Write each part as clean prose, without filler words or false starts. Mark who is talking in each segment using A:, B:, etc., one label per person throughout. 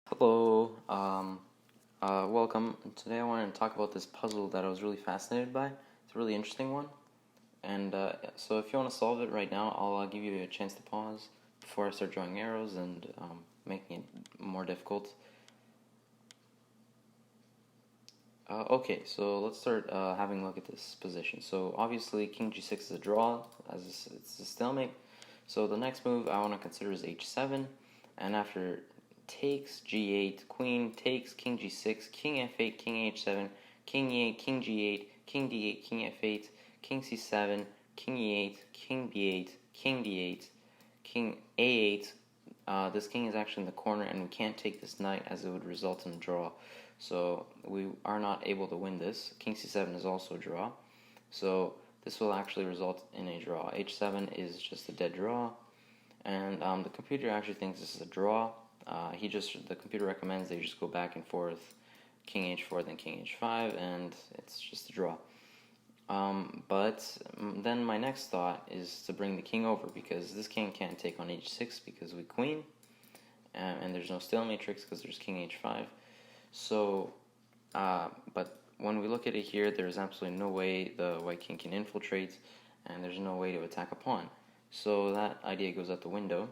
A: Hello, welcome. Today I wanted to talk about this puzzle that I was really fascinated by. It's a really interesting one. And so if you want to solve it right now, I'll give you a chance to pause before I start drawing arrows and making it more difficult. Okay, so let's start having a look at this position. So obviously King G6 is a draw, as it's a stalemate. So the next move I want to consider is H7, and after takes G8, Queen takes King G6, King F8, King H7, King E8, King G8, King D8, King F8, King C7, King E8, King B8, King D8, King A8. This king is actually in the corner, and we can't take this knight as it would result in a draw. So we are not able to win this. King C7 is also a draw. So this will actually result in a draw. H7 is just a dead draw, and the computer actually thinks this is a draw. The computer recommends they just go back and forth, King H4, then King H5, and it's just a draw. But then my next thought is to bring the king over, because this king can't take on H6 because we queen, and there's no stalemate tricks because there's King H5. So, but when we look at it here, there's absolutely no way the white king can infiltrate, and there's no way to attack a pawn. So that idea goes out the window.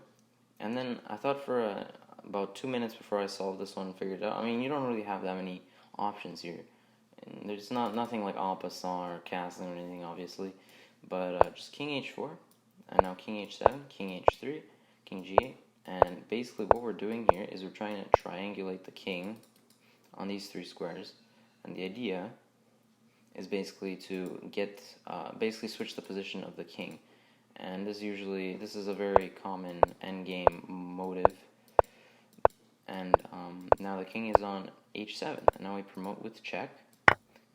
A: And then I thought for about 2 minutes before I solved this one and figured it out. I mean, you don't really have that many options here. And there's nothing like en passant or castling or anything, obviously. But just King H4, and now King H7, King H3, King G8. And basically what we're doing here is we're trying to triangulate the king on these three squares. And the idea is basically to get, basically switch the position of the king. And this is a very common endgame motive. And now the king is on H7, and now we promote with check.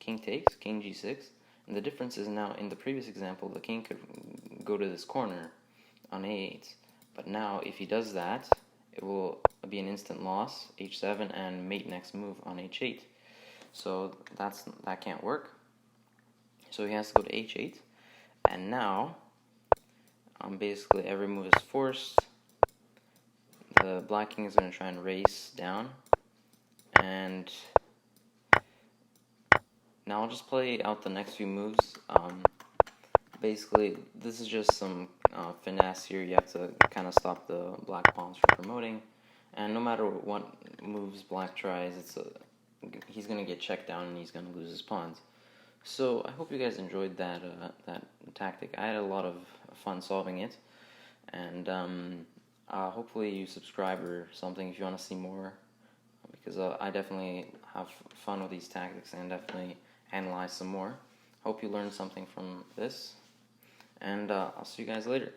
A: King takes, King G6, and the difference is now in the previous example the king could go to this corner on A8, but now if he does that, it will be an instant loss, H7, and mate next move on H8. So that can't work. So he has to go to H8, and now basically every move is forced. The black king is going to try and race down, and now I'll just play out the next few moves. Basically, this is just some finesse here. You have to kind of stop the black pawns from promoting, and no matter what moves black tries, he's going to get checked down and he's going to lose his pawns. So I hope you guys enjoyed that tactic. I had a lot of fun solving it, and hopefully you subscribe or something if you want to see more, because I definitely have fun with these tactics and definitely analyze some more. Hope you learned something from this, and I'll see you guys later.